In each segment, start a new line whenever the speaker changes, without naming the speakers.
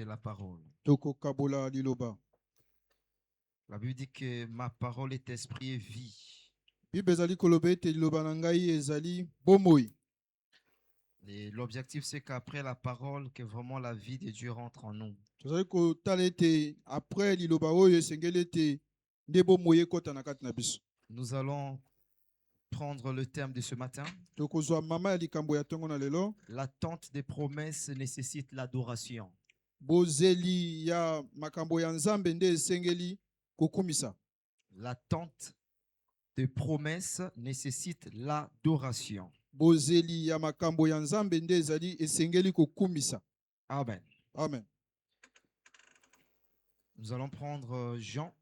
la parole.
Tokokabola liloba.
La Bible dit que ma parole est esprit et vie.
Bible ezali koloba ete liloba na ngai ezali bomoi.
Et l'objectif, c'est qu'après la parole, que vraiment la vie de Dieu rentre en nous.
Tozali kotala ete après liloba oyo esengeli ete nde bomoi ekota na kati na biso.
Nous allons prendre le thème de ce matin.
Tokozwa mama ya likambo ya ntongo na lelo.
L'attente des promesses nécessite l'adoration.
Bozeli ya makambo ya nzambe nde esengeli kokumisa.
L'attente des promesses nécessite l'adoration.
Bozeli ya makambo ya nzambe nde ezali esengeli kokumisa.
Amen.
Amen.
Nous allons prendre Jean.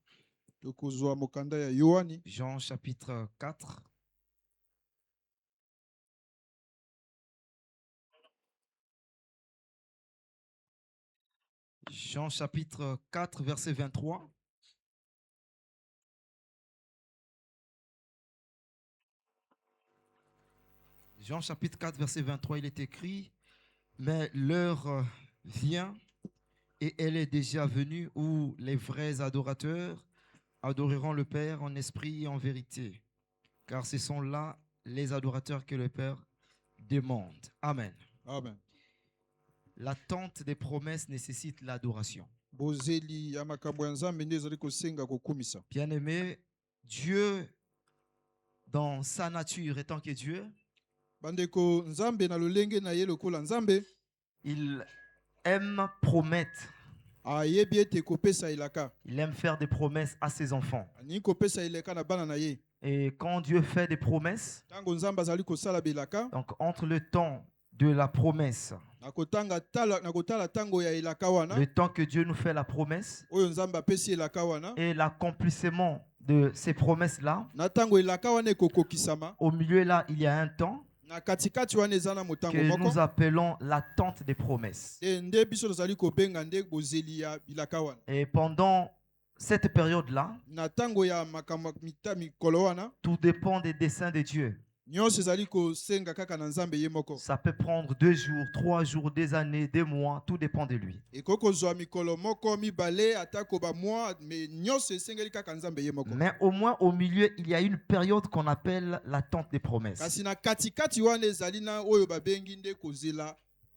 Tokozwa mokanda ya Yohani.
Jean chapitre 4. Jean chapitre 4, verset 23. Jean chapitre 4, verset 23, il est écrit, mais l'heure vient et elle est déjà venue où les vrais adorateurs adoreront le Père en esprit et en vérité, car ce sont là les adorateurs que le Père demande. Amen.
Amen.
L'attente des promesses nécessite l'adoration.
Bozeli ya makambo ya nzambe nde ezali kosenga kokumisa.
Bien-aimé, Dieu, dans sa nature étant que Dieu,
Bandeko nzambe na lolenge na ye lokola nzambe,
il aime promettre.
ayebi ete kopesa ilaka.
Il aime faire des promesses à ses enfants.
Ani kopesa ilaka na bana na ye.
Et quand Dieu fait des promesses,
Tango nzambe azali kosala bilaka,
donc entre le temps de la promesse,
nakotala tango ya ilaka wana,
le temps que Dieu nous fait la promesse
oyo nzambe apesi ilaka wana,
et l'accomplissement de ces promesses-là,
na tango ilaka wana ekokokisama,
au milieu là, il y a un temps
na katikati wana eza na motango
que
moko,
nous appelons l'attente des promesses.
nde biso tozali kobenga nde bozeli ya bilaka wana.
Et pendant cette période-là,
Na tango ya makambo mikolo wana,
tout dépend des desseins de Dieu.
nyonso ezali kosenga kaka na nzambe ye moko.
Ça peut prendre 2 jours, 3 jours, des années, des mois, tout dépend de lui.
Ekokozwa mikolo moko mibale atako ba mwa, mais nyonso esengeli kaka nzambe ye moko.
Mais au moins au milieu, il y a une période qu'on appelle l'attente des promesses.
Kasi na katikati wana ezali na oyo babengi nde kozela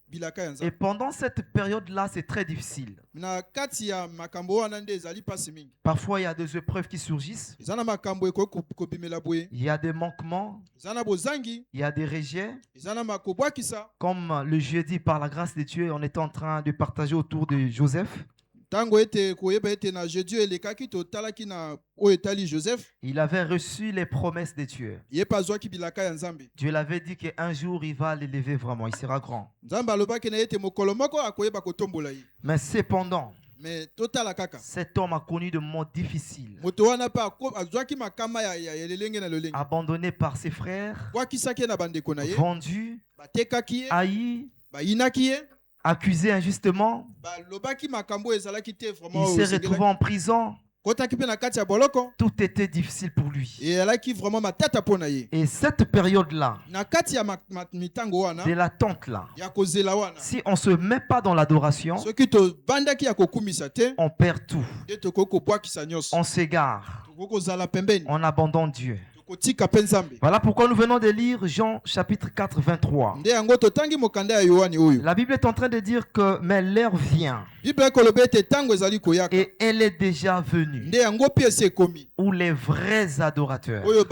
bilaka ya
Et
nzambe.
pendant cette période-là, c'est très difficile.
Na kati ya makambo wana nde ezali pasi mingi.
Parfois, il y a des épreuves qui surgissent.
Eza na makambo ekokobimela boye.
Il y a des manquements.
Eza na bozangi.
Il y a des rejets.
Eza na makobwakisa.
Comme le jeudi, par la grâce de Dieu, on est en train de partager autour de Joseph.
Tango ete koyeba ete na jeudi elekaki totalaki na oyo etali Joseph.
Il avait reçu les promesses de Dieu.
Ye pazwaki bilaka ya nzambe.
Dieu l'avait dit qu'un jour, il va l'élever vraiment. Il sera grand.
Nzambe alobaki na ete mokolo moko akoyeba kotombola ye.
Mais cependant,
Mais totala kaka.
cet homme a connu de moments difficiles.
Moto wana pa azwaki makama ya lelenge na lolenge.
Abandonné par ses frères,
Bwakisaki na bandeko na ye.
vendu,
Batekaki ye.
haï,
Bayinaki ye.
accusé injustement.
Balobaki makambo ezalaki te vraiment.
Il s'est retrouvé en prison.
Kotaki pe na kati ya boloko.
Tout était difficile pour lui.
Et alaki vraiment matata pona ye.
Et cette période-là,
Na kati ya mitango wana.
de l'attente-là,
Ya kozela wana.
si on ne se met pas dans l'adoration,
Soki to bandaki ya kokumisa te.
on perd tout.
De tokoko bwakisa nyonso.
On s'égare.
Tokoko zala pembeni.
On abandonne Dieu.
Kotika pe nzambe.
Voilà pourquoi nous venons de lire Jean chapitre 4, 23.
Nde yango totangi mokanda ya Yohani oyo.
La Bible est en train de dire que mais l'heure vient
Bible koloba ete tango ezali koyaka.
et elle est déjà venue
Nde yango pi ese ekomi.
où les vrais adorateurs
Oyo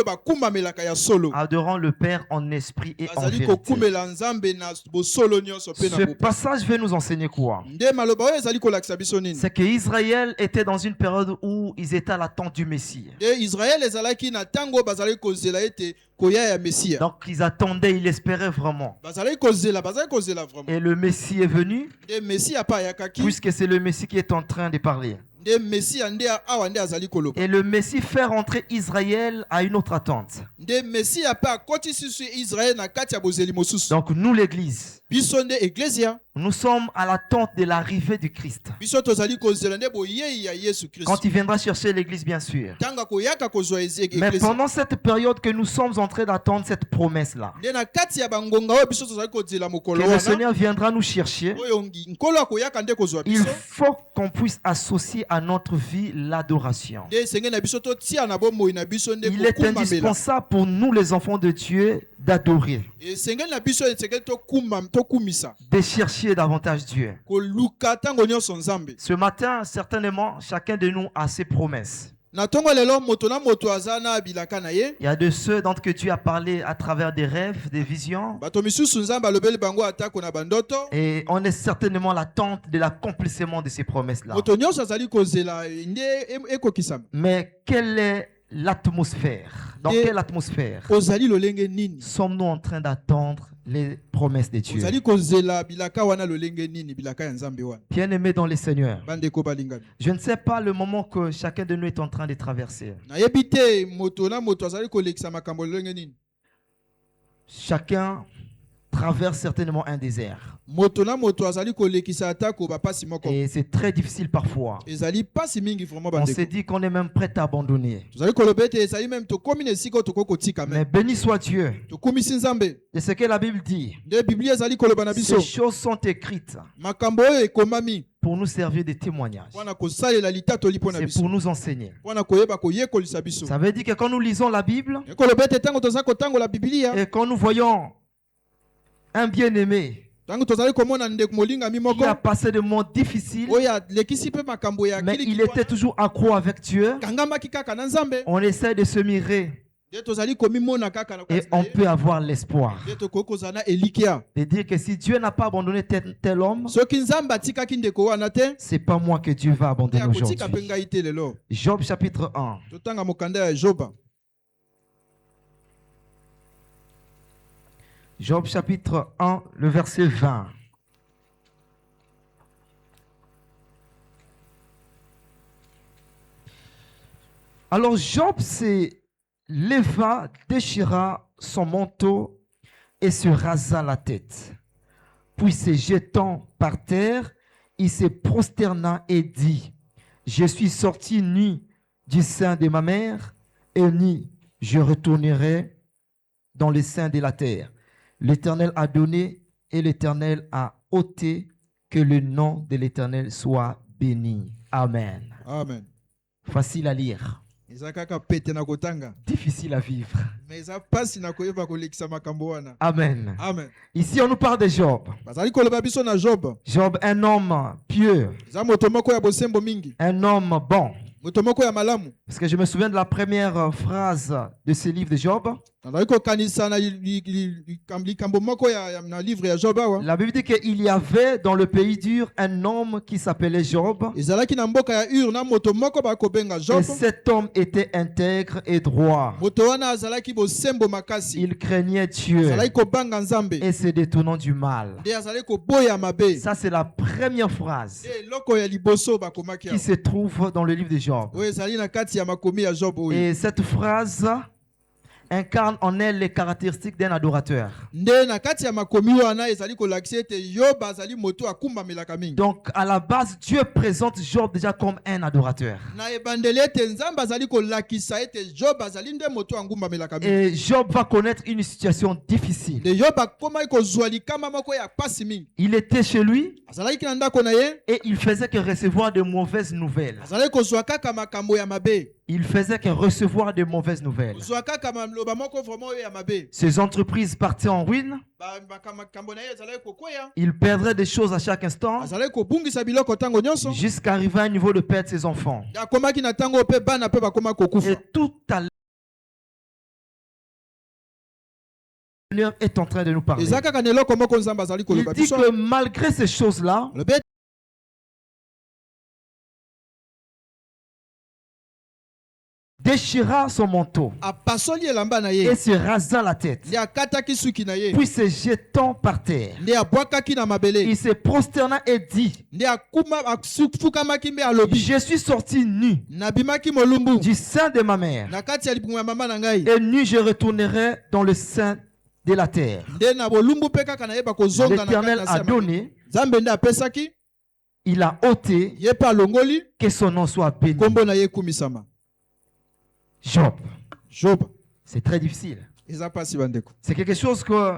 bakumbamelaka ya solo.
adorant le Père en esprit et en
Bazali
vérité.
kokumela nzambe na bosolo nyonso pe na
Ce
bopa.
passage veut nous enseigner quoi?
Nde maloba oyo ezali kolakisa biso nini?
C'est que Israël était dans une période où ils étaient à l'attente du Messie.
Nde Israël ezalaki na tango bazali kozela ete koya ya Mesia.
Donc ils attendaient, ils espéraient vraiment.
Bazali kozela vraiment.
Et le Messie est venu,
Nde Mesia pa yakaki.
puisque c'est le Messie qui est en train de parler.
Nde Mesia nde awa nde azali koloba.
Et le Messie fait rentrer Israël à une autre attente.
Nde Mesia pa koti susu Israël na kati ya bozeli mosusu.
Donc nous, l'Église,
biso nde ecclesia
Nous sommes à l'attente de l'arrivée du Christ.
biso tozali kozela nde boyei ya Yesu Kristo
Quand il viendra chercher l'église, bien sûr.
tanga koyaka kozwa
Mais
ecclesia
pendant cette période que nous sommes en train d'attendre cette promesse-là,
nde na kati ya bangonga oyo biso tozali kozela
que
mokolo
le
wana
Seigneur viendra nous chercher,
oyo nkolo akoyaka nde kozwa
il
biso
faut qu'on puisse associer à notre vie l'adoration.
nde esenge na biso totia na bomoi na biso nde
Il est
kokumbamela
indispensable pour nous, les enfants de Dieu, d'adorer,
esenge na biso esenge tokumisa
de chercher davantage Dieu.
koluka ntango nyonso nzambe
Ce matin, certainement, chacun de nous a ses promesses.
na ntongo lelo moto na moto aza na bilaka na ye
Il y a de ceux d'entre que Dieu a parlé à travers des rêves, des visions.
bato misusu nzambe alobeli bango atako na bandoto
Et on est certainement à l'attente de l'accomplissement de ces promesses-là.
moto nyonso azali kozela nde ekokisama
Mais quelle est l'atmosphère? Dans
Et-
quelle atmosphère
ozali lolenge nini
sommes-nous en train d'attendre les promesses de Dieu?
ozali kozela bilaka wana lolenge nini bilaka ya nzambe wana
Bien-aimés dans le Seigneur,
bandeko balingami
je ne sais pas le moment que chacun de nous est en train de traverser.
nayebi te moto na moto azali kolekisa makambo lolenge nini
Chacun traverse certainement un désert.
moto na moto azali kolekisa atako bapasi moko
Et c'est très difficile parfois.
ezali pasi mingi vraiment
On se
bandeko
dit qu'on est même prêt à abandonner.
tozali koloba ete ezali meme tokomi na esika oyo tokoki kotika
Mais
me
béni soit Dieu
tokumisi nzambe
de ce que la Bible dit.
nde biblia ezali koloba na biso
Ces choses sont écrites
makambo oyo ekomami
pour nous servir de témoignage.
mpona kosalela litatoli mpo na
C'est
biso
pour nous enseigner.
mpona koyeba koyekolisa biso
Ça veut dire que quand nous lisons la Bible
ekoloba ete ntango toza kotangola bibilia
et quand nous voyons un bien-aimé
ntango tozali komona ndeko molingami
qui
moko
a passé des moments difficiles,
oyo alekisi mpe makambo ya
mais il
kiliki
était toujours accro avec Dieu,
kangambaki kaka na nzambe
on essaie de se mirer
nde tozali komimona kaka na
et
kati na
on
ye
peut avoir l'espoir
nde tokoki kozala na elikia
de dire que si Dieu n'a pas abandonné tel homme,
soki nzambe atikaki ndeko wana te
c'est pas moi que Dieu va
nde
abandonner
akotika mpe
aujourd'hui.
ngai te lelo
Job chapitre 1.
totanga mokanda ya joba
Job chapitre 1, le verset 20. Alors Job se leva, déchira son manteau et se rasa la tête. Puis se jetant par terre, il se prosterna et dit, je suis sorti nu du sein de ma mère et nu je retournerai dans le sein de la terre. L'Éternel a donné et l'Éternel a ôté, que le nom de l'Éternel soit béni. Amen.
amen
Facile à lire,
eza kaka pete na kotanga
difficile à vivre.
me eza mpasi na koyeba kolekisa makambo wana
Amen.
amen
Ici, on nous parle de Job.
bazali koloba biso na job
Job, un homme pieux,
eza moto moko ya bosembo mingi
un homme bon.
moto moko ya malamu
Parce que je me souviens de la première phrase de ce livre de Job.
nazali kokanisa na likambo moko na livre ya job awa
La Bible dit qu'il y avait dans le pays dur un homme qui s'appelait Job.
ezalaki na mboka ya ur na moto moko bakobenga
Et
job
cet homme était intègre et droit.
moto wana azalaki bosembo makasi
Il craignait Dieu
azalaki kobanga nzambe
et se détournant du mal.
nde azalaki koboya mabe
Ça, c'est la première phrase
nde eloko ya liboso bakomaki
qui
awa
se trouve dans le livre de Job.
oyo ezali na kati ya makomi ya job oyo
Et cette phrase incarne en elle les caractéristiques d'un adorateur.
nde na kati ya makomi wana ezali kolakisa ete yoba azali moto akumbamelaka mingi
Donc, à la base, Dieu présente Job déjà comme un adorateur.
na ebandeli ete nzambe azali kolakisa ete job azali nde moto angumbamelaka mingi
Et Job va connaître une situation difficile.
nde yob akomaki kozwa likama moko ya pasi mingi
Il était chez lui
azalaki na ndako na ye
et il faisait que recevoir de mauvaises nouvelles.
azalaki kozwa kaka makambo ya mabe
Il faisait que recevoir de mauvaises nouvelles.
kozwa kaka maloba moko vraiment oyo ya mabe
Ses entreprises partaient en ruine.
makambo na ye ezalaki kokweya
Il perdrait des choses à chaque instant
azalaki kobungisa biloko ntango nyonso
jusqu'à arriver à un niveau de perdre ses enfants.
akomaki na ntango mpe bana mpe bakomaki kokufa
Et tout à l'heure, le Seigneur est en train de nous parler.
eza kaka na eloko moko nzambe azali
Il
koloba
dit
biso
que malgré ces choses-là,
alobi ete
déchira son manteau
apasoli elamba na
et
ye
se rasa la tête.
nde akataki suki na ye
Puis se jetant par terre,
nde abwakaki na mabele
il se prosterna et dit,
nde afukamaki mpe alobi
je suis sorti nu
nabimaki molumbu
du sein de ma mère
na kati ya libumu ya mama na ngai
et nu je retournerai dans le sein de la terre. L'Éternel a donné, il a ôté, que son nom soit béni. Job. C'est très difficile. C'est quelque chose que,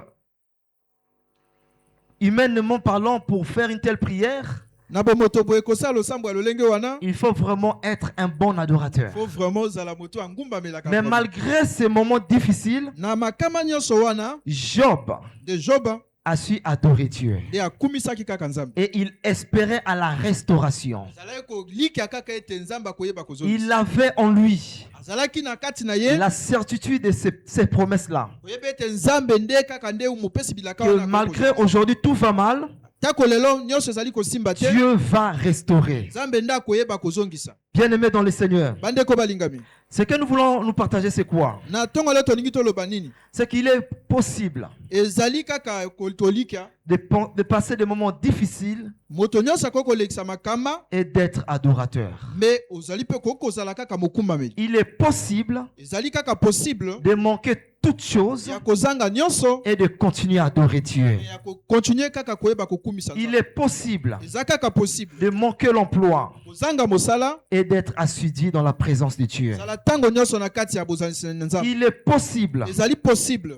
humainement parlant, pour faire une telle prière, il faut vraiment être un bon adorateur. Mais malgré ces moments difficiles, Job a su adorer Dieu. Et il espérait à la restauration. Il avait en lui la certitude de ces promesses-là. Que malgré aujourd'hui tout va mal, Dieu va restaurer. Bien-aimés dans le Seigneur, ce que nous voulons nous partager, c'est quoi? C'est qu'il est possible de passer des moments difficiles et d'être adorateur. Il est possible de manquer toutes choses et de continuer à adorer Dieu. Il est possible de manquer l'emploi et d'être assidu dans la présence de Dieu. Il est possible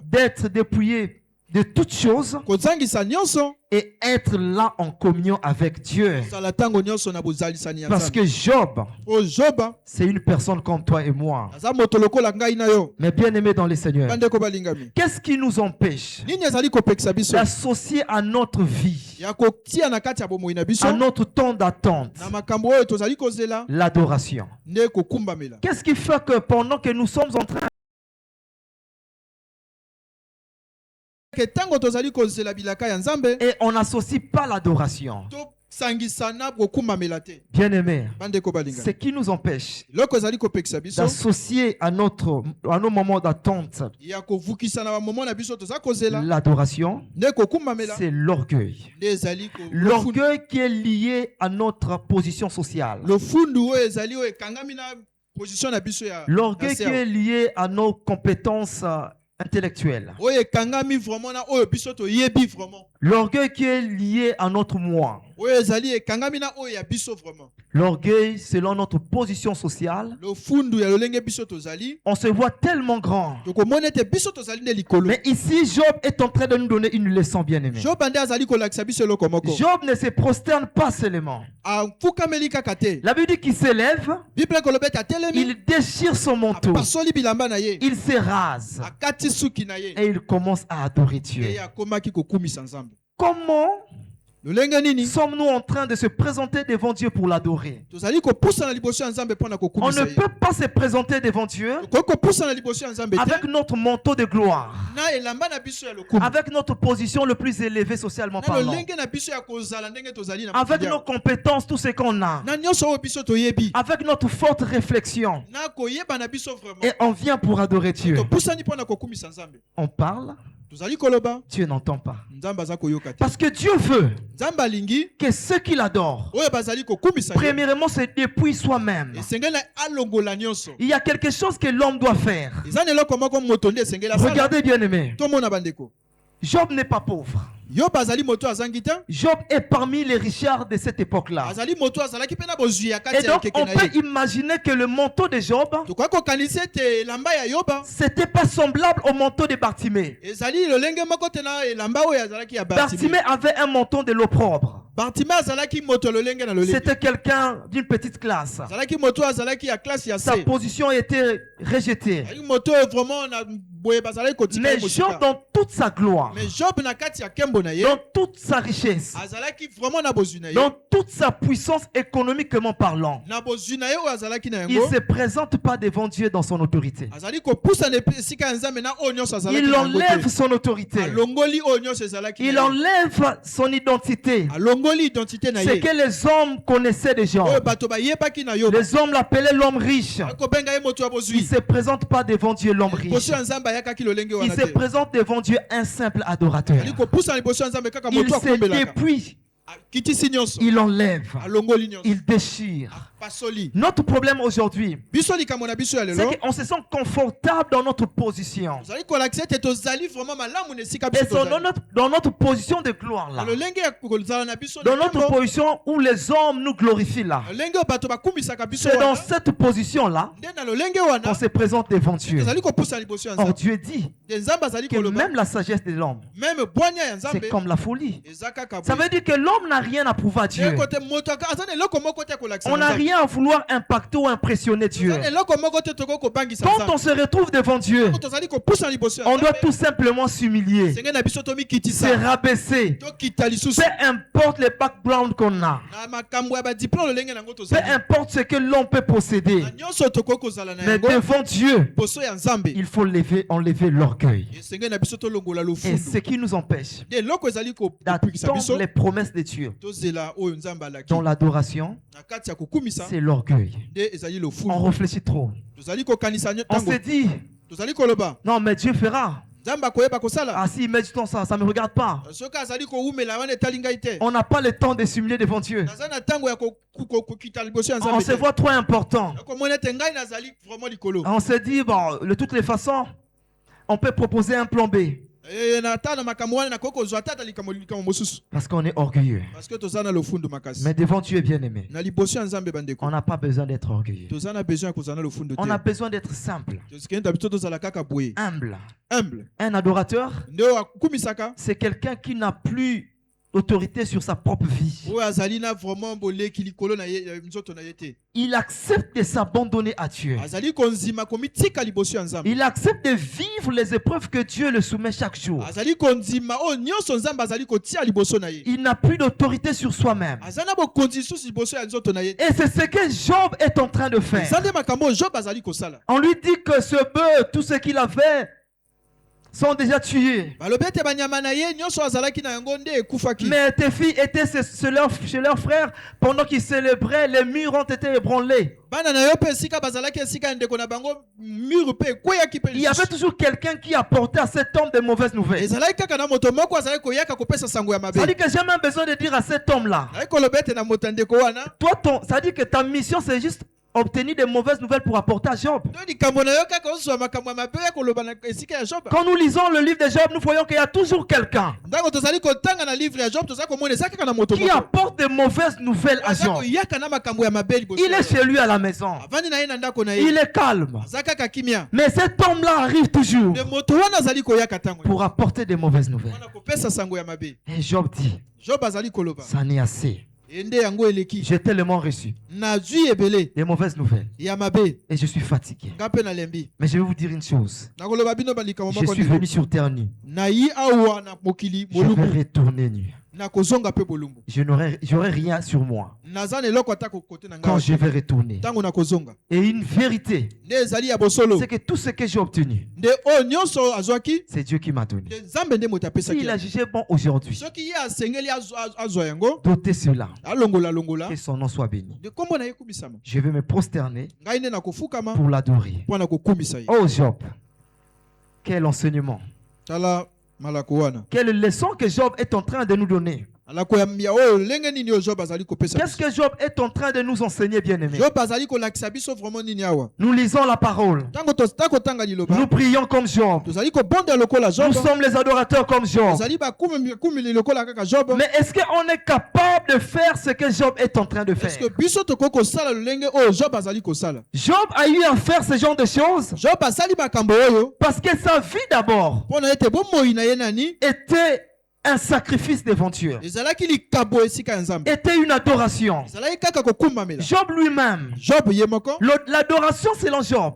d'être dépouillé de toutes choses et être là en communion avec Dieu. Parce que Job, c'est une personne comme toi et moi. Mais bien aimé dans le Seigneur, qu'est-ce qui nous empêche d'associer à notre vie, à notre temps d'attente, l'adoration? Qu'est-ce qui fait que pendant que nous sommes en train et on n'associe pas l'adoration? Bien aimé, ce qui nous empêche d'associer à nos moments d'attente l'adoration, c'est l'orgueil. L'orgueil qui est lié à notre position sociale. L'orgueil qui est lié à nos compétences intellectuelle. L'orgueil qui est lié à notre moi. L'orgueil selon notre position sociale. On se voit tellement grand. Mais ici, Job est en train de nous donner une leçon, bien aimée. Job ne se prosterne pas seulement. La Bible dit qu'il s'élève, il déchire son manteau, il se rase et il commence à adorer Dieu. Comment sommes-nous en train de se présenter devant Dieu pour l'adorer? On ne peut pas se présenter devant Dieu avec notre manteau de gloire, avec notre position le plus élevée socialement parlant, avec nos compétences, tout ce qu'on a, avec notre forte réflexion, et on vient pour adorer Dieu. On parle, Dieu n'entend pas. Parce que Dieu veut que ceux qui l'adorent, premièrement, se dépouillent soi-même. Il y a quelque chose que l'homme doit faire. Regardez bien aimé, Job n'est pas pauvre. Job est parmi les richards de cette époque-là. Et donc on peut imaginer que le manteau de Job, c'était pas semblable au manteau de Bartimée. Bartimée avait un manteau de l'opprobre. C'était quelqu'un d'une petite classe. Sa position était rejetée. Mais Job, dans toute sa gloire, dans toute sa richesse, dans toute sa puissance économiquement parlant, il ne se présente pas devant Dieu dans son autorité. Il enlève son autorité. Il enlève son identité. C'est que les hommes connaissaient déjà. Les hommes l'appelaient l'homme riche. Il ne se présente pas devant Dieu l'homme riche. Il se présente devant Dieu un simple adorateur. Il se dépouille, il enlève, il déchire,
pasoli.
Notre problème aujourd'hui,
Biso likambo na biso ya lelo.
c'est qu'on se sent confortable dans notre position.
Tozali kolakisa ete tozali vraiment malamu na esika
Et
biso
c'est
tozali.
dans notre position de gloire là.
Lolenge ya kozala na biso
Dans
na
notre
tembo.
position où les hommes nous glorifient là.
Lolenge oyo bato bakumisaka biso
C'est dans
wana.
cette position là
Nde na lolenge
qu'on
wana.
se présente devant Dieu.
Tozali kopusa liboso ya
Or
Nzambe.
Dieu dit
Nde Nzambe azali
que
koloba.
même la sagesse de l'homme,
Même bwanya ya Nzambe.
c'est comme la folie.
Eza kaka
Ça
boye.
veut dire que l'homme n'a rien à prouver à Dieu.
Kote moto aza na eloko moko te kolakisa
On n'a
Nzambe.
rien à vouloir impacter ou impressionner Dieu.
Eza na eloko moko te toko kobangisa
Quand
Nzambe.
on se retrouve devant Dieu,
Tozali kopusa liboso ya
on doit
Nzambe.
tout simplement s'humilier,
Senge na biso
se
tomikitisa.
rabaisser.
Tokita lisusu.
Peu importe le background qu'on a,
Na makambo ya badiplome lolenge nango
peu
tozali.
importe ce que l'on peut posséder,
Na nyonso tokoki kozala na
mais
yango.
devant Dieu,
Liboso ya Nzambe.
il faut enlever l'orgueil.
Esenge na biso tolongola
Et
lofundu.
ce qui nous empêche
De eloko ezali kopikisa biso.
d'attendre les promesses de Dieu
Tozela oyo Nzambe alaki.
dans l'adoration,
Na kati ya kokumisa.
c'est l'orgueil.
Nde ezali
On
lofundu.
réfléchit trop.
Tozali kokanisa
On
ntango.
se dit,
Tozali koloba.
non mais Dieu fera.
Nzambe akoyeba kosala.
Ah si, mais du temps ça ne me regarde pas.
Soki azali kowumela wana etali ngai te.
On n'a pas le temps de s'humilier devant Dieu.
Naza na ntango ya kokita liboso ya
On
Nzambe
se
te.
voit trop important.
Komona ete ngai nazali vraiment likolo.
On se dit, bon, de toutes les façons, on peut proposer un plan B.
Na ata na makambo wana nakoki kozwa tata likambo mosusu.
Parce qu'on est orgueilleux.
Parce que toza na lofundu makasi.
Mais devant Dieu bien-aimé,
Na liboso ya Nzambe bandeko.
on n'a pas besoin d'être orgueilleux.
Toza na besoin ya kozala na lofundu te.
On a besoin d'être simple,
Tosikenda biso tozala kaka boye.
humble.
Humble.
Un adorateur,
Nde oyo akumisaka.
c'est quelqu'un qui n'a plus autorité sur sa propre vie.
Oyo azali na vraiment boleki likolo na ye nzoto na ye te.
Il accepte de s'abandonner à Dieu.
Azali konzima komitika liboso ya Nzambe.
Il accepte de vivre les épreuves que Dieu le soumet chaque jour.
Azali konzima oyo nyonso Nzambe azali kotia liboso na ye.
Il n'a plus d'autorité sur soi-même.
Aza na bokonzi susu liboso ya nzoto na ye.
Et c'est ce que Job est en train de faire.
Eza nde makambo oyo Job azali kosala.
On lui dit que ce bœuf, tout ce qu'il avait, sont déjà tués.
Balobi ete banyama na ye nyonso azalaki na yango nde ekufaki.
Mais tes filles étaient chez leur frère pendant qu'ils célébraient, les murs ont été ébranlés.
Bana na yo pe esika bazalaki esika ndeko na bango mur pe ekweyaki pe.
Il y avait toujours quelqu'un qui apportait à cet homme de mauvaises nouvelles.
Ezalaki kaka na moto moko azalaki koyaka kopesa sango ya mabe.
Ça dit que j'ai même besoin de dire à cet homme-là,
Naye koloba ete na moto ndeko wana.
toi, ça dit que ta mission c'est juste obtenir des mauvaises nouvelles pour apporter à Job.
To likambo na yo kaka ozwa makambo ya mabe ya koloba na esika ya Job.
Quand nous lisons le livre de Job, nous voyons qu'il y a toujours quelqu'un
Ntango tozali kotanga na livre ya Job tozali komona eza kaka na moto
qui
moko.
apporte des mauvaises nouvelles à Job.
Koyaka na makambo ya mabe liboso.
Il est chez lui à la maison.
Avandi na ye na ndako na ye.
Il est calme.
Aza kaka kimia.
Mais cet homme-là arrive toujours
De moto wana azali koyaka tango.
pour apporter des mauvaises nouvelles.
Wana kopesa sango ya mabe.
Et Job dit,
Job azali koloba.
ça n'est assez.
Ende yango eleki.
J'ai tellement reçu
Nazwi ebele
des mauvaises nouvelles
ya mabe.
et je suis fatigué.
Ngape na lembi.
Mais je vais vous dire une chose.
Nakoloba bino balikamo
Je
moko
suis
ndeko.
venu sur terre nue.
Nayi awa na mokili
Je vais
bolumbu.
retourner nu.
Nakozonga pe bolumbu.
J'aurai rien sur moi
Naza na eloko ata kokote na
quand je
ngai.
vais retourner.
Tango nakozonga.
Et une vérité,
Nde ezali ya bosolo.
c'est que tout ce que j'ai obtenu,
Nde o nyonso azwaki.
c'est Dieu qui m'a donné.
Nde Nzambe nde moto apesaki.
S'il a jugé bon aujourd'hui,
Soki ye asengeli azwa yango.
d'ôter cela,
Longola.
que son nom soit béni.
De kombo na ye kumisama.
Je vais me prosterner
Ngai nde nakofukama.
pour l'adorer.
Mpo na kokumisa ye.
Oh Job, quel enseignement,
Tala malako wana.
quelle leçon que Job est en train de nous donner.
Alako ya mbia oyo lenge nini oyo Job azali kopesa.
Qu'est-ce que Job est en train de nous enseigner, bien-aimés?
Job azali kolakisa biso vraiment nini awa.
Nous lisons la parole.
Tango tanga liloba.
Nous prions comme Job.
Tozali kobonda lokola Job.
Nous sommes les adorateurs comme Job.
Tozali bakumi lokola kaka Job.
Mais est-ce qu'on est capable de faire ce que Job est en train de
Est-ce
faire?
que biso toko kosala lenge oyo Job azali kosala.
Job a eu à faire ce genre de choses
Job asali makambo oyo.
parce que sa vie d'abord
Pona ete bomoi na ye nani.
était un sacrifice devant Dieu,
Ezalaki likabo esika ya Nzambe.
était une adoration.
Ezalaki kaka kokumbamela.
Job lui-même,
Job ye moko.
l'adoration selon Job,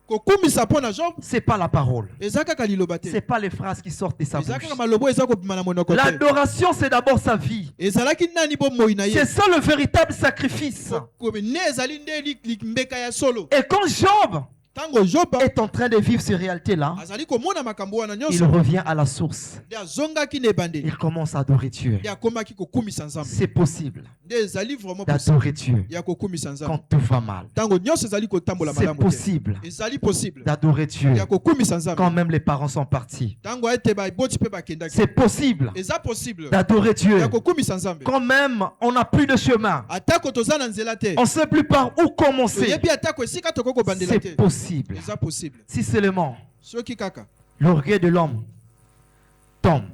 Kokumisa pona Job.
c'est pas la parole,
Eza kaka liloba te.
c'est pas les phrases qui sortent de sa
Eza
bouche.
kaka malobo eza kobima na monoko te.
L'adoration, c'est d'abord sa vie.
Ezalaki nani bomoi na ye.
C'est ça le véritable sacrifice.
Ne ezali nde mbeka ya solo.
Et quand Job
Tango Job
est en train de vivre ces réalités-là,
azali komona makambo wana
il
nyonso
revient à la source.
nde azongaki na ebandeli
Il commence à adorer Dieu.
nde akomaki kokumisa Nzambe
C'est possible
nde ezali vraiment possible
d'adorer Dieu
ya kokumisa Nzambe
quand tout va mal.
tango nyonso ezali kotambola
C'est
malamu te
possible
ezali possible
d'adorer Dieu
ya kokumisa Nzambe
quand même les parents sont partis.
tango ete baboti mpe bakendaki
C'est possible
eza possible
d'adorer Dieu
ya kokumisa Nzambe
quand même on n'a plus de chemin.
atako toza na nzela te
On ne sait plus par où commencer.
toyebi atako esika tokoki kobandela
C'est
te
possible.
eza possible
Si seulement
soki kaka
l'orgueil de l'homme tombe.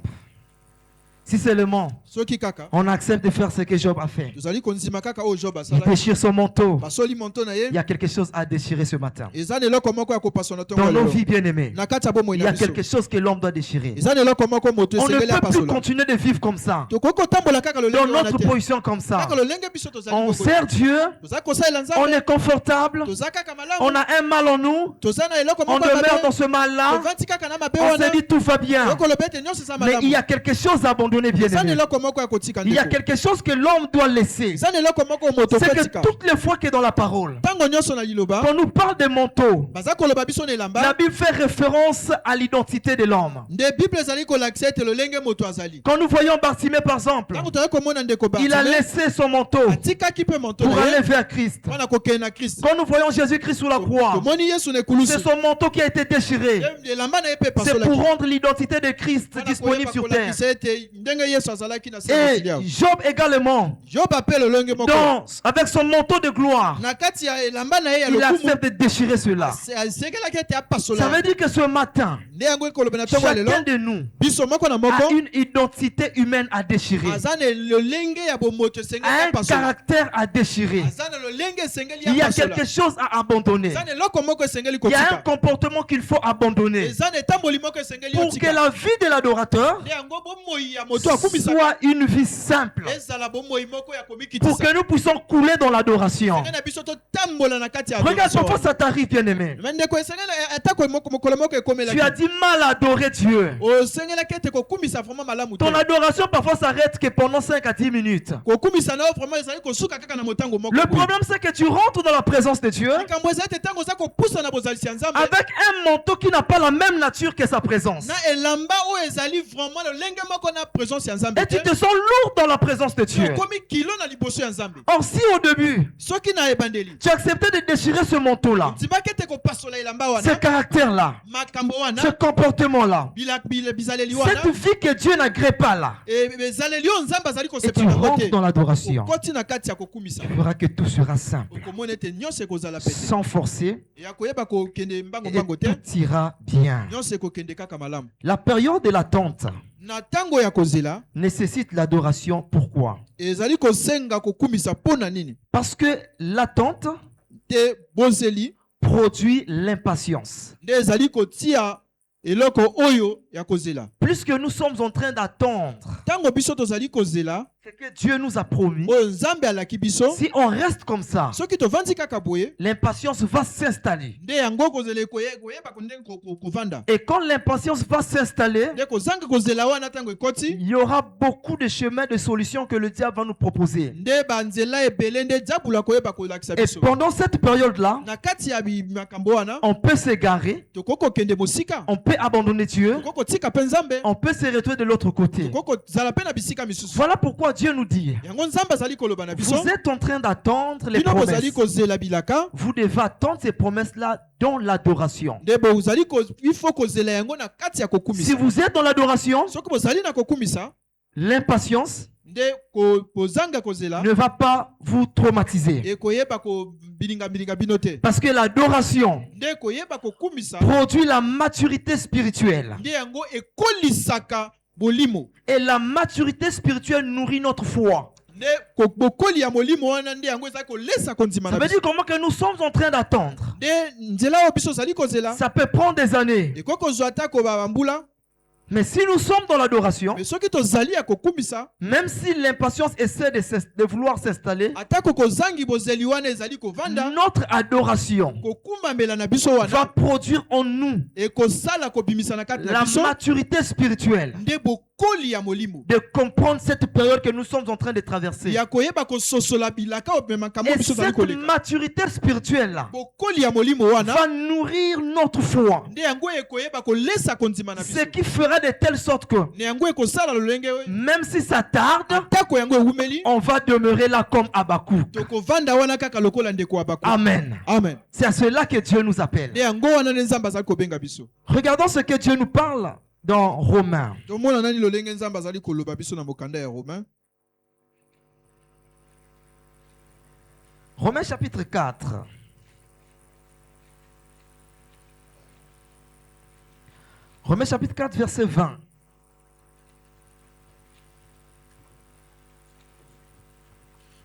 Si seulement
soki kaka
on accepte de faire ce que Job a fait.
tozali konzima kaka oyo Job
Il
asalaki
déchire son manteau.
basoli monto na ye
Il y a quelque chose à déchirer ce matin.
eza na eloko moko ya kopaswa na ntongo
Dans
ya
nos
lelo
vies bien-aimées,
na kati ya bomoi
il y
na
a
biso
quelque chose que l'homme doit déchirer.
eza na eloko moko moto
On ne
esengeli
peut plus
apasola
continuer de vivre comme ça.
tokoki kotambola kaka
Dans
lolenge wana
notre
te
position comme ça.
kaka lolenge biso tozali
On
bongo.
sert Dieu,
toza kosalela
on
Nzambe
est confortable,
toza kaka
on
malamu
a un mal en nous,
toza na eloko
on
moko ya
demeure dans
mabe
ce mal-là,
tovandi kaka na mabe
on
wana
se dit tout va bien.
yokoloba ete nyonso eza
Mais il
malamu
y a quelque chose à abandonner,
eza na
bien-aimé.
eloko moko ya kotika
Il y a
ndeko
quelque chose que l'homme doit laisser.
eza na eloko moko moto
C'est que
kotika
toutes les fois que dans la parole,
ntango nyonso na liloba
quand on nous parle de manteau,
baza koloba biso na
la
elamba
Bible fait référence à l'identité de l'homme.
nde bible ezali kolakisa ete lolenge moto azali
Quand nous voyons Bartimée, par exemple,
ntango toyei komona ndeko
il a
Bartime
laissé son manteau
atikaki mpe moto
pour
na
aller
ye
vers Christ.
mpona kokende na kristo
Quand nous voyons Jésus-Christ sous la croix,
tomoni yesu na ekulusu
c'est son manteau qui a été déchiré.
elamba na ye mpe
C'est pour
epasolaki
rendre l'identité de Christ
mpona
disponible
koyeba
sur terre.
kolakisa ete ndenge yesu azalaki na se ya
Et
mokili awa
Job également,
job ape lolenge moko
avec son manteau de gloire,
na kati ya elamba na ye ya
il
lokumu
accepte de déchirer cela.
asengelaki ete
Ça
apasola
veut dire que ce matin,
nde yango ekoloba na ntongo ya lelo
chacun de nous
biso moko na
a
moko
une identité humaine à déchirer,
aza na lolenge ya bomoto esengeli
a un
apasola
caractère à déchirer.
aza na lolenge esengeli
Il y a
apasola
quelque chose à abandonner.
eza na eloko moko esengeli
Il y a un
kotika
comportement qu'il faut abandonner
eza na etamboli moko esengeli
pour que
otika
la vie de l'adorateur
nde yango bomoi ya moto akumisaka
soit une vie simple,
ezala bomoi moko ya
pour
komikitisa
que nous puissions couler dans l'adoration.
esengeli na biso totambola na kati ya
Regarde,
adoration
parfois ça t'arrive, bien-aimé.
me ndeko esengeli atako mokolo moko
Tu as
ekomelaki
du mal à adorer Dieu.
osengelaki ete kokumisa vraiment malamu te
Ton adoration parfois s'arrête que pendant 5 à 10 minutes.
kokumisa na yo vraiment ezali kosuka kaka na motango moko
Le problème c'est que tu rentres dans la présence de Dieu
likambo eza ete ntango oza kopusa na bozalisi ya nzambe
avec un manteau qui n'a pas la même nature que sa présence.
na elamba oyo ezali vraiment lolenge moko na présence ya nzambe
Et tu te sens lourd dans la présence de Dieu.
okomi kilo na liboso ya nzambe
Or si au début,
soki na ebandeli
tu acceptais de déchirer ce manteau-là,
ndimaki ete kopasola elamba
ce
wana
caractère-là,
makambo wana
ce comportement-là,
bizaleli wana
cette vie que Dieu n'agrée pas là,
ezaleli oyo nzambe azali
et tu
kosepela yango
rentres
te
dans l'adoration,
okoti na kati ya kokumisa
tu verras que tout sera simple,
okomona ete nyonso ekozala pete
sans forcer,
ya koyeba kokende
et
mbango te
tout ira bien.
nyonso ekokende kaka malamu
La période de l'attente
na ntango ya kozela
nécessite l'adoration. Pourquoi?
ezali kosenga kokumisa mpo na nini
Parce que l'attente
te bozeli
produit l'impatience.
nde ezali kotia eloko oyo ya kozela
Puisque nous sommes en train d'attendre
ntango biso tozali kozela
ce que Dieu nous a promis,
oyo nzambe alaki biso
si on reste comme ça,
soki tovandi kaka boye
l'impatience va s'installer.
nde yango kozela koyeba ndenge kovanda
Et quand l'impatience va s'installer,
nde kozanga kozela wana ntango ekoti
il y aura beaucoup de chemins de solutions que le diable va nous proposer.
nde banzela ebele nde diabula koyeba kolakisa
Et
biso
pendant cette période-là,
na kati ya makambo wana
on peut s'égarer,
tokoki kokende mosika
on peut abandonner Dieu,
tokoki kotika mpe nzambe
on peut se retrouver de l'autre côté.
tokoki kozala mpe na bisika misusu
Voilà pourquoi Dieu nous dit,
yango nzambe azali koloba na biso
vous êtes en train d'attendre les
bino bozali
promesses.
kozela bilaka
Vous devez attendre ces promesses-là dans l'adoration.
nde bozali ifo kozela yango na kati ya
Si
kokumisa
vous êtes dans l'adoration,
soki bozali na kokumisa
l'impatience
nde kozanga kozela
ne va pas vous traumatiser.
ekoyeba kobilinga bino te
Parce que l'adoration
nde koyeba kokumisa
produit la maturité spirituelle.
nde yango ekolisaka bolimo
Et la maturité spirituelle nourrit notre foi.
nde bokoli ya molimo wana nde yango ezali kolesa kondima
Ça
na
veut
biso
dire comment que nous sommes en train d'attendre.
nde nzela oyo biso ozali kozela
Ça peut prendre des années.
ekoki kozwa ata kobambula
Mais si nous sommes dans l'adoration,
me soki tozali ya kokumisa
même si l'impatience essaie de vouloir s'installer,
atako kozangi bozeli wana ezali kovanda
notre adoration
kokumamela na biso
va
wana
produire en nous
ekosala kobimisa na kati na
la
biso
maturité spirituelle.
nde bokoli ya molimo
de comprendre cette période que nous sommes en train de traverser.
ya koyeba kososola bilaka ope makambo
Et
biso tozali
cette
koleka
maturité spirituelle-là
bokoli ya molimo wana
va nourrir notre foi.
nde yango ekoyeba kolesa kondima na
Ce
biso
qui fera de telle sorte que
ne yango ekosala lolenge
même si ça tarde,
atako yango ewumeli
on va demeurer là comme Habakkuk.
tokovanda wana kaka lokola ndeko Abaku.
Amen.
Amen.
C'est à cela que Dieu nous appelle.
nde yango wana nde nzambe azali kobenga biso
Regardons ce que Dieu nous parle dans Romains.
tomona nani lolenge nzambe azali koloba biso na mokanda ya Romain.
Romains chapitre 4. Romains chapitre 4, verset 20.